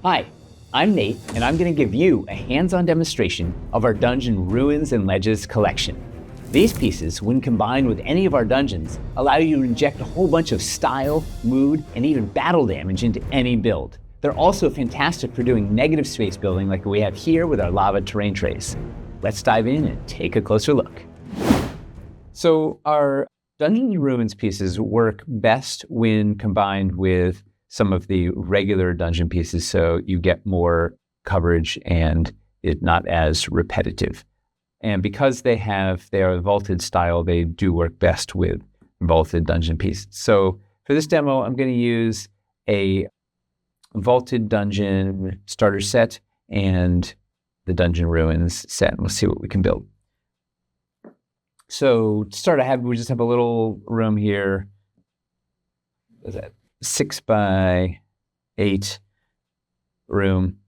Hi, I'm Nate, and I'm going to give you a hands-on demonstration of our dungeon Ruins and Ledges collection. These pieces, when combined with any of our dungeons, allow you to inject a whole bunch of style, mood, and even battle damage into any build. They're also fantastic for doing negative space building like we have here with our lava terrain trays. Let's dive in and take a closer look. So our Dungeons and Ruins pieces work best when combined with some of the regular dungeon pieces, so you get more coverage and it's not as repetitive. And because they are vaulted style, they do work best with vaulted dungeon pieces. So for this demo, I'm going to use a vaulted dungeon starter set and the Dungeon Ruins set, and we'll see what we can build. So to start, we just have a little room here. What is that? 6 by 8 room.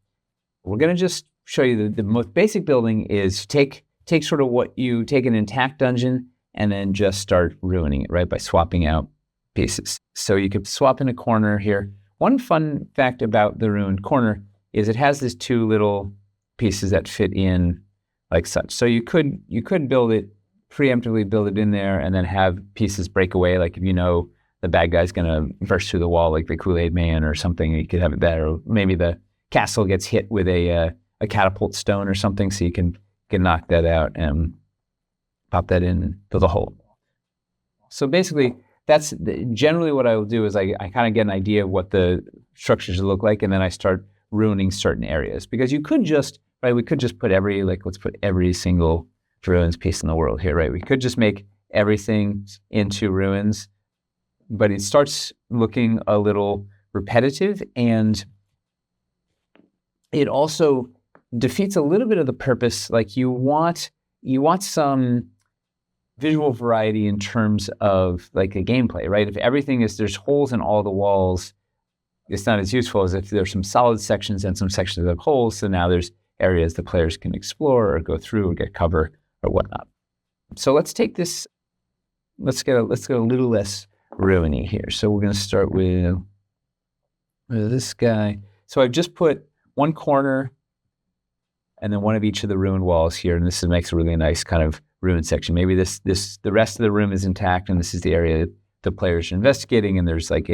We're going to just show you the most basic building is take an intact dungeon and then just start ruining it, right, by swapping out pieces. So you could swap in a corner here. One fun fact about the ruined corner is it has these 2 little pieces that fit in like such. So you could preemptively build it in there and then have pieces break away, like if you know the bad guy's going to burst through the wall like the Kool-Aid Man or something, you could have it there. Or maybe the castle gets hit with a catapult stone or something, so you can knock that out and pop that in and build a hole. So basically, that's generally what I will do is I kind of get an idea of what the structures look like, and then I start ruining certain areas. Because you could just, right, we could just put let's put every single ruins piece in the world here, right? We could just make everything into ruins, but it starts looking a little repetitive, and it also defeats a little bit of the purpose. Like you want some visual variety in terms of like a gameplay, right? If everything there's holes in all the walls, it's not as useful as if there's some solid sections and some sections that have holes. So now there's areas the players can explore or go through or get cover or whatnot. So let's take this. Let's get a little less ruiny here. So we're going to start with this guy. So I've just put one corner and then one of each of the ruined walls here, and this makes a really nice kind of ruined section. Maybe the rest of the room is intact, and this is the area the players are investigating, and there's like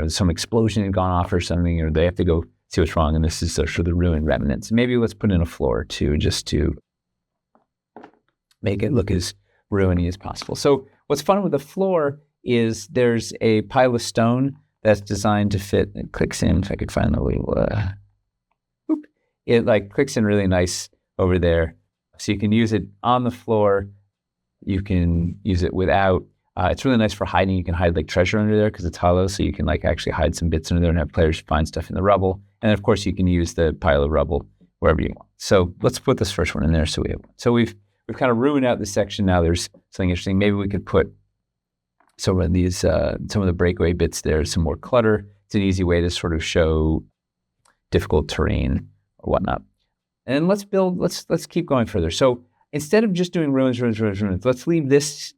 some explosion had gone off or something, or they have to go see what's wrong, and this is sort of the ruined remnants. Maybe let's put in a floor too, just to make it look as ruiny as possible. So what's fun with the floor is there's a pile of stone that's designed to fit. It clicks in. If I could find the little, it like clicks in really nice over there. So you can use it on the floor. You can use it without. It's really nice for hiding. You can hide like treasure under there because it's hollow, so you can like actually hide some bits under there and have players find stuff in the rubble. And of course, you can use the pile of rubble wherever you want. So let's put this first one in there. So we've kind of ruined out this section. Now there's something interesting. Maybe we could put some of the breakaway bits there, some more clutter. It's an easy way to sort of show difficult terrain or whatnot. And let's keep going further. So instead of just doing ruins, let's leave this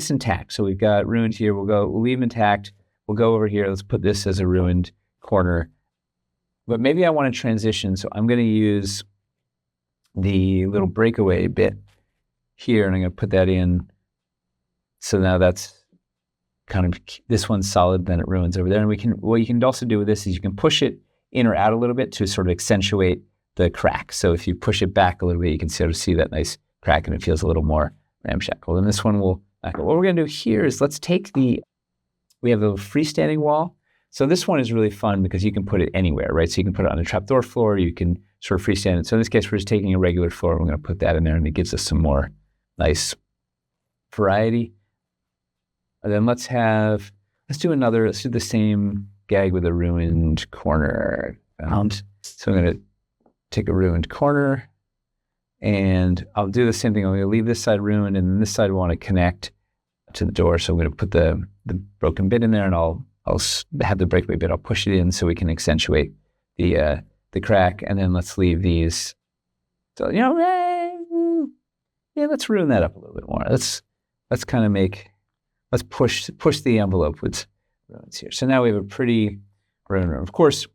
intact. So we've got ruined here. We'll leave intact. We'll go over here. Let's put this as a ruined corner. But maybe I want to transition. So I'm going to use the little breakaway bit here, and I'm going to put that in. So now that's kind of, this one's solid, then it ruins over there. And what you can also do with this is you can push it in or out a little bit to sort of accentuate the crack. So if you push it back a little bit, you can sort of see that nice crack, and it feels a little more ramshackle. And this one will, what we're going to do here is let's take we have a freestanding wall. So this one is really fun because you can put it anywhere, right? So you can put it on a trapdoor floor, you can sort of freestand it. So in this case, we're just taking a regular floor, we're going to put that in there, and it gives us some more nice variety. And then let's do the same gag with a ruined corner. So I'm going to take a ruined corner, and I'll do the same thing. I'm going to leave this side ruined, and then this side I want to connect to the door. So I'm going to put the broken bit in there, and I'll have the breakaway bit. I'll push it in so we can accentuate the crack, and then let's leave these. So let's ruin that up a little bit more. Let's push the envelope with ruins here. So now we have a pretty ruined room. Of course,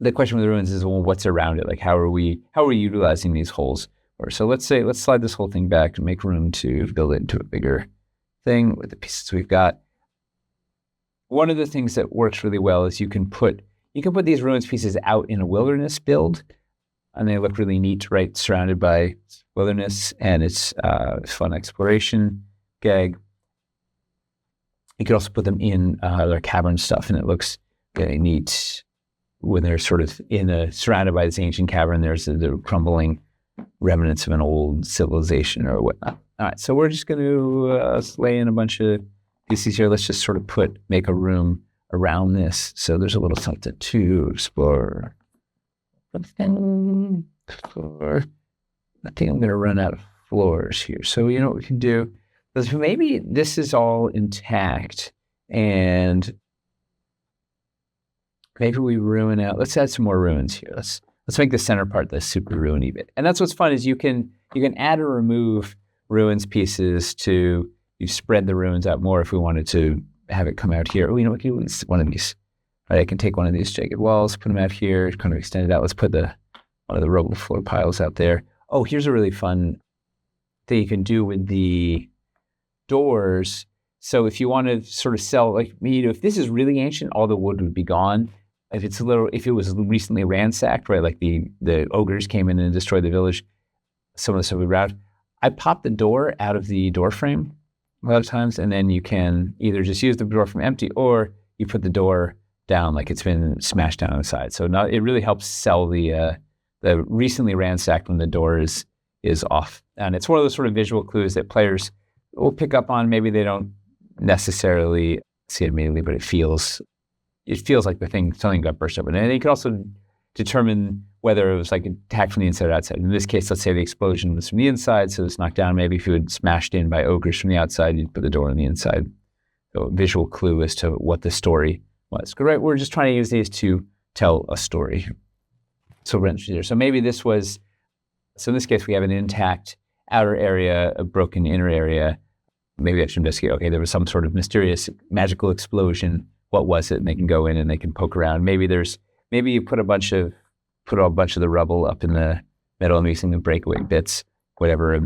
the question with the ruins is, well, what's around it? Like, how are we utilizing these holes? Or so let's slide this whole thing back and make room to build it into a bigger thing with the pieces we've got. One of the things that works really well is you can put these ruins pieces out in a wilderness build, and they look really neat, right? Surrounded by wilderness, and it's fun exploration gag. You could also put them in their cavern stuff, and it looks really neat when they're sort of surrounded by this ancient cavern. There's the crumbling remnants of an old civilization or whatnot. All right, so we're just going to lay in a bunch of pieces here. Let's just sort of make a room around this. So there's a little something to explore. I think I'm going to run out of floors here. So you know what we can do? Because maybe this is all intact, and maybe we ruin out. Let's add some more ruins here. Let's make the center part the super ruiny bit. And that's what's fun is you can add or remove ruins pieces you spread the ruins out more if we wanted to have it come out here. Oh, you know, we can do one of these. Right, I can take one of these jagged walls, put them out here, kind of extend it out. Let's put one of the rubble floor piles out there. Oh, here's a really fun thing you can do with the doors. So if you want to sort of sell, like, if this is really ancient, all the wood would be gone. If it was recently ransacked, right, like the ogres came in and destroyed the village, some of the stuff we route. I pop the door out of the door frame a lot of times, and then you can either just use the door frame empty, or you put the door down like it's been smashed down on the side. So now it really helps sell the recently ransacked when the door is off. And it's one of those sort of visual clues that players will pick up on. Maybe they don't necessarily see it immediately, but it feels like something got burst open. And you can also determine whether it was like attacked from the inside or outside. In this case, let's say the explosion was from the inside, so it's knocked down. Maybe if you had smashed in by ogres from the outside, you'd put the door on the inside. So a visual clue as to what the story was. Right? We're just trying to use these to tell a story. So we're interested here. So maybe in this case, we have an intact outer area, a broken inner area. Maybe I should investigate, okay, there was some sort of mysterious magical explosion. What was it? And they can go in and they can poke around. Maybe you put a bunch of the rubble up in the middle and using the breakaway bits, whatever.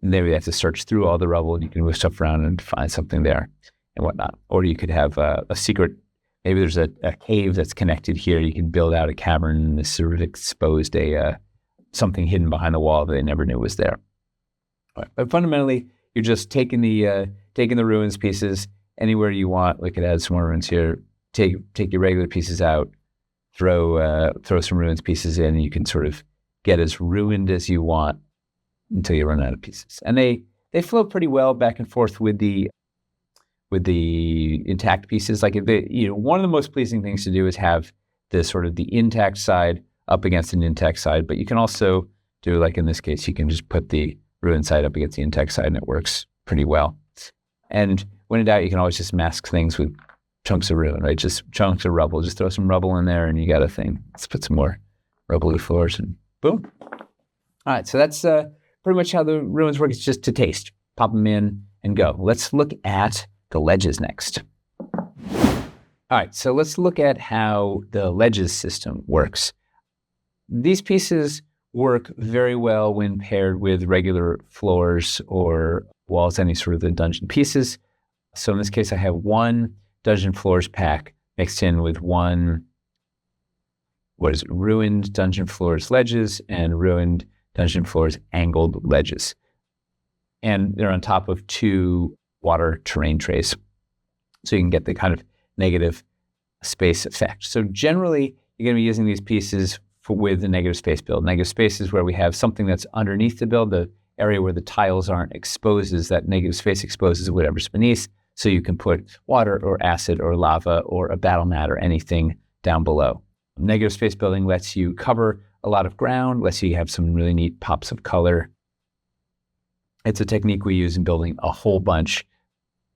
Maybe they have to search through all the rubble, and you can move stuff around and find something there and whatnot. Or you could have a secret, maybe there's a cave that's connected here. You can build out a cavern and sort of exposed something hidden behind the wall that they never knew was there. Right. But fundamentally, you're just taking the ruins pieces anywhere you want. We could add some more ruins here. Take your regular pieces out, throw some ruins pieces in, and you can sort of get as ruined as you want until you run out of pieces. And they flow pretty well back and forth with the intact pieces. Like one of the most pleasing things to do is have the intact side up against an intact side, but you can also do, like in this case, you can just put the ruined side up against the intact side, and it works pretty well. And when in doubt, you can always just mask things with chunks of ruin, right? Just chunks of rubble. Just throw some rubble in there and you got a thing. Let's put some more rubbly floors and boom. All right, so that's pretty much how the ruins work. It's just to taste. Pop them in and go. Let's look at the ledges next. All right, so let's look at how the ledges system works. These pieces work very well when paired with regular floors or walls, any sort of the dungeon pieces. So in this case, I have one dungeon floors pack mixed in with one, ruined dungeon floors ledges and ruined dungeon floors angled ledges. And they're on top of two water terrain trays. So you can get the kind of negative space effect. So generally, you're going to be using these pieces with the negative space build. Negative space is where we have something that's underneath the build. The area where the tiles aren't exposed is that negative space exposes whatever's beneath. So you can put water or acid or lava or a battle mat or anything down below. Negative space building lets you cover a lot of ground, lets you have some really neat pops of color. It's a technique we use in building a whole bunch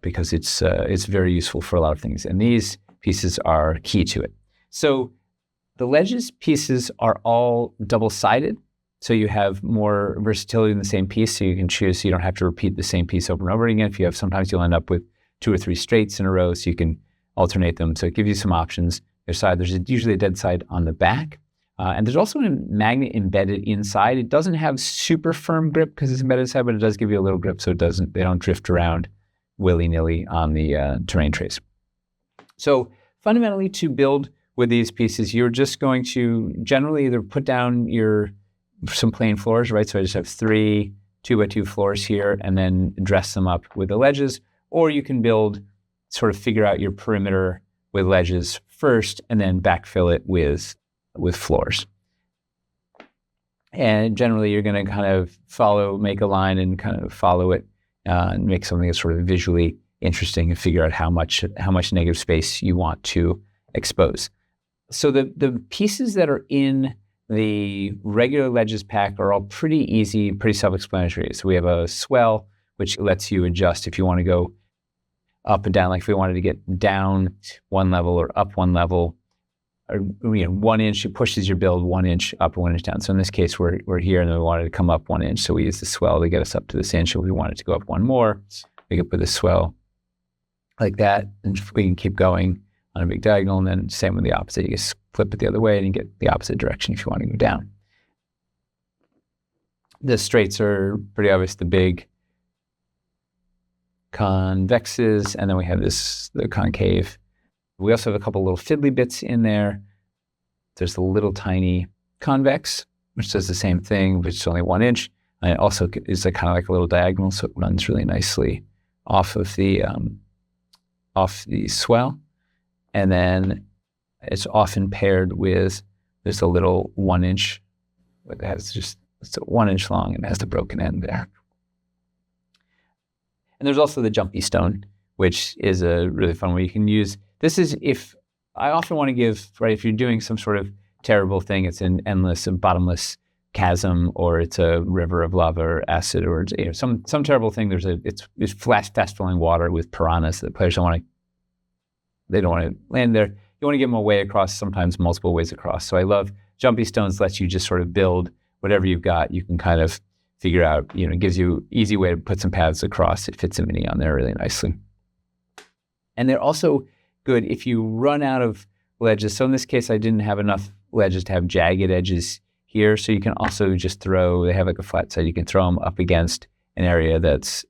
because it's very useful for a lot of things. And these pieces are key to it. So the ledges pieces are all double-sided. So you have more versatility in the same piece. So you can choose, so you don't have to repeat the same piece over and over again. Sometimes you'll end up with 2 or 3 straights in a row, so you can alternate them. So it gives you some options. their side. There's usually a dead side on the back. And there's also a magnet embedded inside. It doesn't have super firm grip because it's embedded inside, but it does give you a little grip so they don't drift around willy-nilly on the terrain trace. So fundamentally, to build with these pieces, you're just going to generally either put down some plain floors, right? So I just have 3 2x2 floors here and then dress them up with the ledges, or you can figure out your perimeter with ledges first and then backfill it with floors. And generally you're going to kind of make a line and kind of follow it and make something that's sort of visually interesting and figure out how much negative space you want to expose. So the pieces that are in the regular ledges pack are all pretty easy, pretty self-explanatory. So we have a swell, which lets you adjust if you want to go up and down. Like if we wanted to get down 1 level or up 1 level, or 1 inch, it pushes your build 1 inch up and 1 inch down. So in this case, we're here and then we wanted to come up 1 inch. So we use the swell to get us up to this inch. If we wanted to go up 1 more, we could put the swell like that, and we can keep going on a big diagonal, and then same with the opposite. You just flip it the other way and you get the opposite direction if you want to go down. The straights are pretty obvious, the big convexes, and then we have the concave. We also have a couple little fiddly bits in there. There's the little tiny convex, which does the same thing, which is only 1 inch. And it also is kind of like a little diagonal, so it runs really nicely off of the swell. And then it's often paired with, there's a little 1 inch, it's 1 inch long and has the broken end there. And there's also the jumpy stone, which is a really fun one you can use. This is if I often want to give, right, if you're doing some sort of terrible thing, it's an endless and bottomless chasm, or it's a river of lava or acid, or some terrible thing. It's fast flowing water with piranhas that the players don't want to land there. You want to get them a way across, sometimes multiple ways across. So I love jumpy stones, lets you just sort of build whatever you've got. You can kind of figure out, it gives you easy way to put some paths across. It fits a mini on there really nicely. And they're also good if you run out of ledges. So in this case, I didn't have enough ledges to have jagged edges here. So you can also just they have like a flat side. You can throw them up against an area that's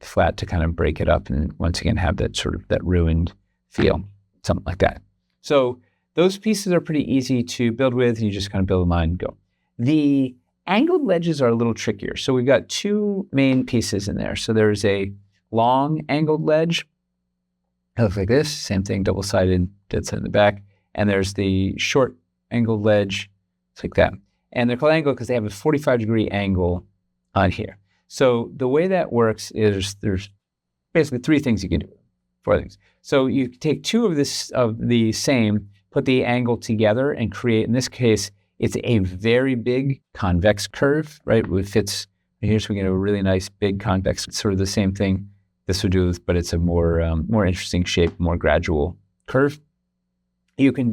flat to kind of break it up. And once again, have that sort of that ruined feel, something like that. So those pieces are pretty easy to build with. And you just kind of build a line and go. The angled ledges are a little trickier. So we've got 2 main pieces in there. So there's a long angled ledge. It looks like this, same thing, double-sided, dead side in the back. And there's the short angled ledge. It's like that. And they're called angled because they have a 45-degree angle on here. So the way that works is there's basically 3 things you can do. 4 things. So you take 2 of the same, put the angle together and create, in this case, it's a very big convex curve, right? It fits here, so we get a really nice big convex, sort of the same thing this would do, but it's a more interesting shape, more gradual curve. You can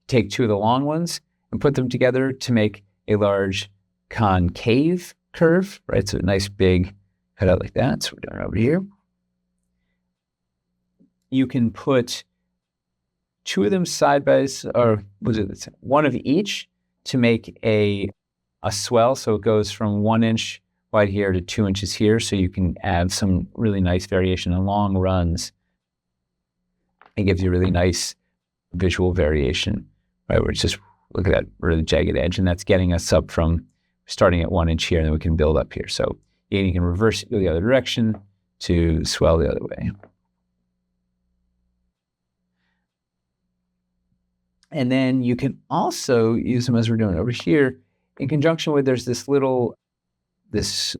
take 2 of the long ones and put them together to make a large concave curve, right? So a nice big cutout like that. So we're doing it over here. You can put 2 of them side by side, or was it 1 of each to make a swell. So it goes from 1 inch wide here to 2 inches here. So you can add some really nice variation in long runs. It gives you a really nice visual variation, right? Where it's just, look at that really jagged edge. And that's getting us up from starting at 1 inch here, and then we can build up here. So you can reverse it, go the other direction to swell the other way. And then you can also use them as we're doing over here in conjunction with, there's this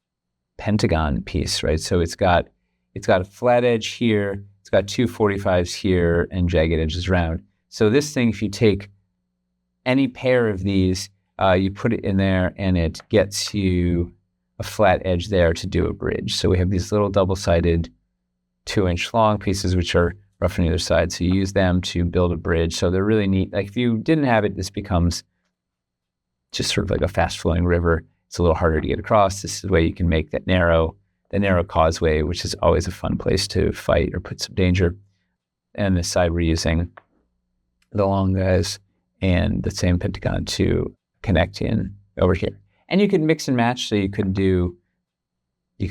pentagon piece, right? So it's got a flat edge here, it's got 2 45s here, and jagged edges around. So this thing, if you take any pair of these, you put it in there and it gets you a flat edge there to do a bridge. So we have these little double-sided 2-inch long pieces, which are rough on either side. So you use them to build a bridge. So they're really neat. Like if you didn't have it, this becomes just sort of like a fast-flowing river. It's a little harder to get across. This is the way you can make that narrow causeway, which is always a fun place to fight or put some danger. And this side we're using the long guys and the same pentagon to connect in over here. And you could mix and match. So you could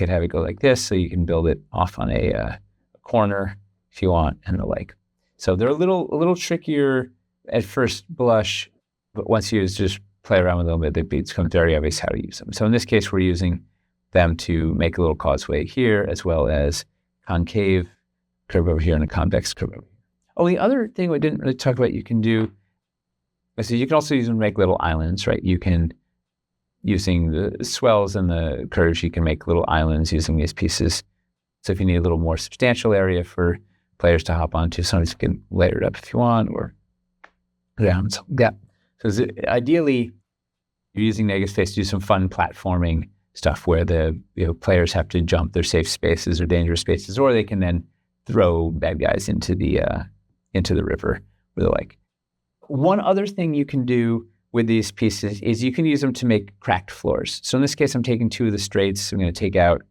have it go like this. So you can build it off on a corner if you want, and the like. So they're a little trickier at first blush, but once you just play around with them a little bit, it becomes very obvious how to use them. So in this case, we're using them to make a little causeway here, as well as concave curve over here and a convex curve over here. Oh, the other thing we didn't really talk about you can do, so you can also use them to make little islands, right? You can, using the swells and the curves, you can make little islands using these pieces. So if you need a little more substantial area for players to hop onto, sometimes you can layer it up if you want, or down. So yeah. So ideally, you're using negative space to do some fun platforming stuff where the players have to jump their safe spaces or dangerous spaces, or they can then throw bad guys into the river or the like. One other thing you can do with these pieces is you can use them to make cracked floors. So in this case, I'm taking two of the straights. I'm going to take out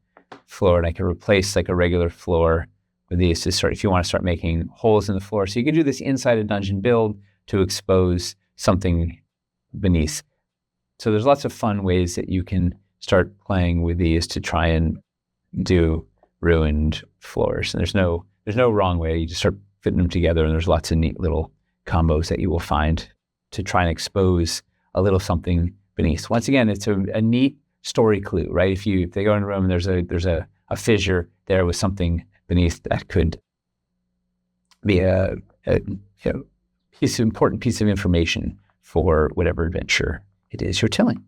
floor, and I can replace like a regular floor with these to start, if you want to start making holes in the floor. So you can do this inside a dungeon build to expose something beneath. So there's lots of fun ways that you can start playing with these to try and do ruined floors. And there's no wrong way. You just start fitting them together, and there's lots of neat little combos that you will find to try and expose a little something beneath. Once again, it's a neat story clue, right? If they go in a room and there's a fissure there with something beneath, that could be a important piece of information for whatever adventure it is you're telling.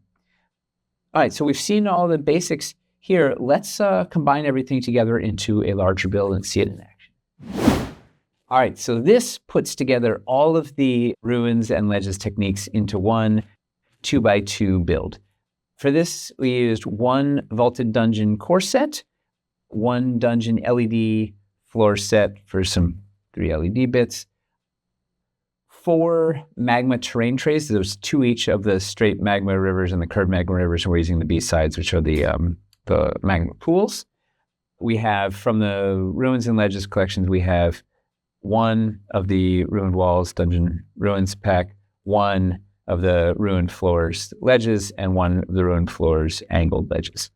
All right, so we've seen all the basics here. Let's combine everything together into a larger build and see it in action. All right, so this puts together all of the ruins and ledges techniques into one 2x2 build. For this, we used one vaulted dungeon core set, one dungeon LED floor set for some 3 LED bits, 4 magma terrain trays. There's 2 each of the straight magma rivers and the curved magma rivers, and we're using the B-sides, which are the magma pools. We have, from the Ruins and Ledges collections, we have 1 of the Ruined Walls Dungeon Ruins pack, 1 of the Ruined Floors ledges, and 1 of the Ruined Floors angled ledges.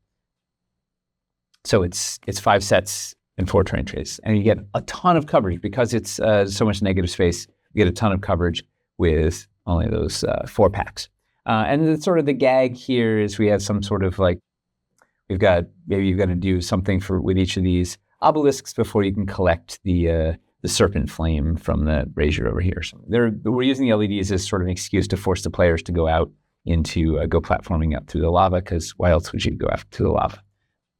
So it's 5 sets and 4 terrain trays. And you get a ton of coverage because it's so much negative space. You get a ton of coverage with only those 4 packs. And sort of the gag here is we have some sort of like, maybe you've got to do something with each of these obelisks before you can collect the serpent flame from the brazier over here. So we're using the LEDs as sort of an excuse to force the players to go out go platforming up through the lava, because why else would you go out to the lava?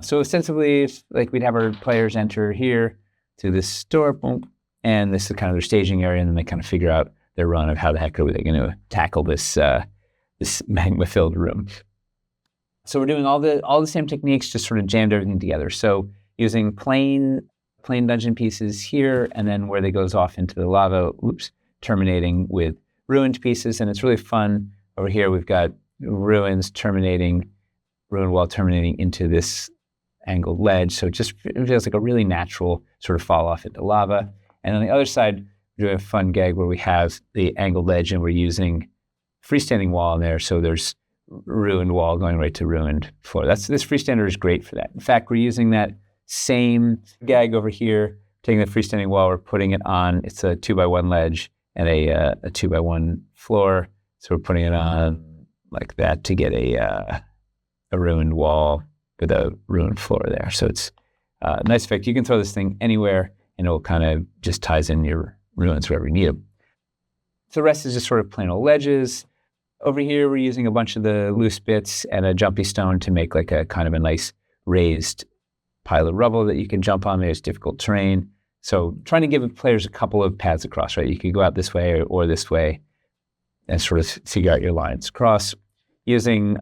So ostensibly, like, we'd have our players enter here to this door, boom, and this is kind of their staging area, and then they kind of figure out their run of how the heck are they going to tackle this magma-filled room. So we're doing all the same techniques, just sort of jammed everything together. So using plain dungeon pieces here, and then where they goes off into the lava, terminating with ruined pieces. And it's really fun. Over here, we've got ruined wall terminating into this angled ledge. So it feels like a really natural sort of fall off into lava. And on the other side, we're doing a fun gag where we have the angled ledge, and we're using freestanding wall in there. So there's ruined wall going right to ruined floor. This freestander is great for that. In fact, we're using that same gag over here, taking the freestanding wall, we're putting it on, it's a 2x1 ledge and a 2x1 floor. So we're putting it on like that to get a ruined wall with a ruined floor there. So it's a nice effect. You can throw this thing anywhere, and it will kind of just ties in your ruins wherever you need them. So the rest is just sort of plain old ledges. Over here, we're using a bunch of the loose bits and a jumpy stone to make like a kind of a nice raised pile of rubble that you can jump on. There's difficult terrain. So trying to give players a couple of paths across, right? You could go out this way or this way and sort of figure out your lines across. Using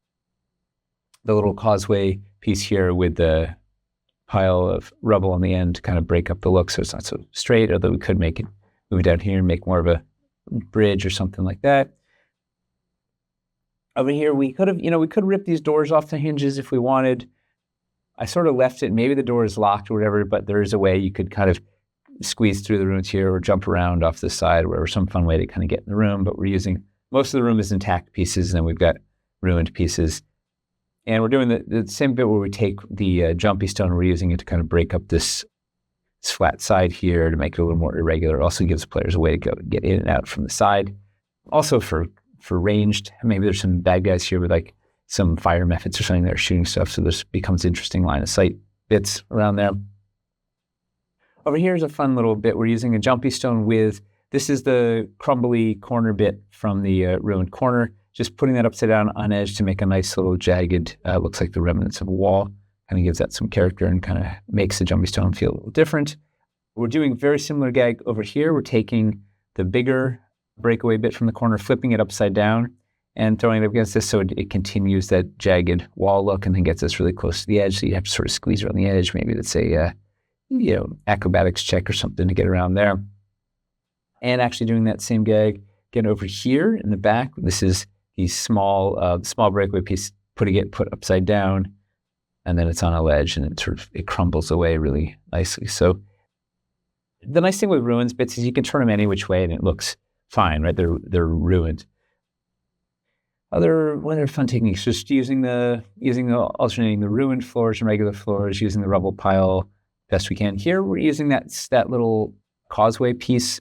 the little causeway piece here with the pile of rubble on the end to kind of break up the look so it's not so straight, although we could move down here and make more of a bridge or something like that. Over here, we could rip these doors off the hinges if we wanted. I sort of left it, maybe the door is locked or whatever, but there is a way you could kind of squeeze through the ruins here or jump around off the side, or some fun way to kind of get in the room. But we're using, most of the room is intact pieces, and then we've got ruined pieces. And we're doing the same bit where we take the jumpy stone, we're using it to kind of break up this flat side here to make it a little more irregular. It also gives players a way to go get in and out from the side. Also for ranged, maybe there's some bad guys here with like some fire methods or something that are shooting stuff, so this becomes interesting line of sight bits around there. Over here is a fun little bit. We're using a jumpy stone with, this is the crumbly corner bit from the ruined corner, just putting that upside down on edge to make a nice little jagged, looks like the remnants of a wall. Kind of gives that some character and kind of makes the jumpy stone feel a little different. We're doing very similar gag over here. We're taking the bigger breakaway bit from the corner, flipping it upside down and throwing it up against this so it continues that jagged wall look and then gets us really close to the edge. So you have to sort of squeeze around the edge. Maybe let's say, acrobatics check or something to get around there. And actually doing that same gag again over here in the back. This is the small breakaway piece, put upside down, and then it's on a ledge and it crumbles away really nicely. So the nice thing with ruins bits is you can turn them any which way and it looks fine, right? They're ruined. One other fun techniques, just using alternating the ruined floors and regular floors, using the rubble pile best we can. Here we're using that little causeway piece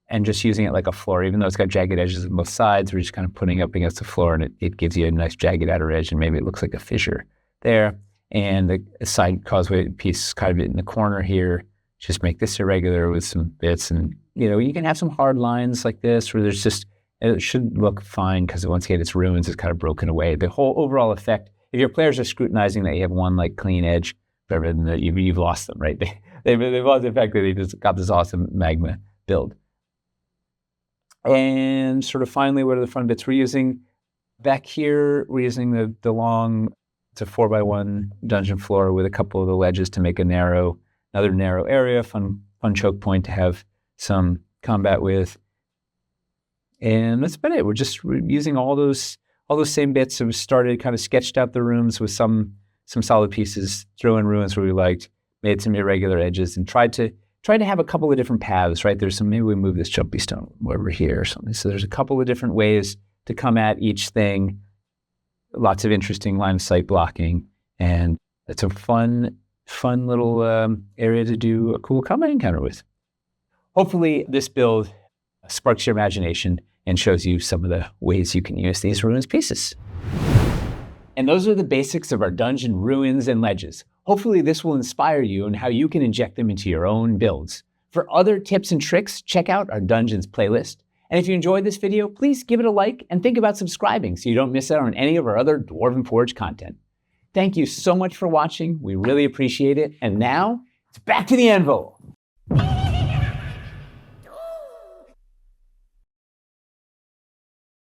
and just using it like a floor, even though it's got jagged edges on both sides. We're just kind of putting it up against the floor, and it gives you a nice jagged outer edge, and maybe it looks like a fissure there. And the side causeway piece kind of in the corner here, just make this irregular with some bits. And, you can have some hard lines like this where it should look fine because once again, it's ruins, it's kind of broken away. The whole overall effect, if your players are scrutinizing that you have one like clean edge, whatever, then you've lost them, right? They've lost the fact that they just got this awesome magma build. And sort of finally, what are the fun bits we're using? Back here, we're using the long, it's a 4x1 dungeon floor with a couple of the ledges to make another narrow area, fun choke point to have some combat with. And that's about it. We're using all those same bits. So we started, kind of sketched out the rooms with some solid pieces, throw in ruins where we liked, made some irregular edges, and tried to have a couple of different paths, right? Maybe we move this jumpy stone over here or something. So there's a couple of different ways to come at each thing. Lots of interesting line of sight blocking. And it's a fun little area to do a cool combat encounter with. Hopefully this build sparks your imagination and shows you some of the ways you can use these ruins pieces. And those are the basics of our dungeon ruins and ledges. Hopefully this will inspire you in how you can inject them into your own builds. For other tips and tricks, check out our Dungeons playlist. And if you enjoyed this video, please give it a like and think about subscribing so you don't miss out on any of our other Dwarven Forge content. Thank you so much for watching. We really appreciate it. And now, it's back to the anvil.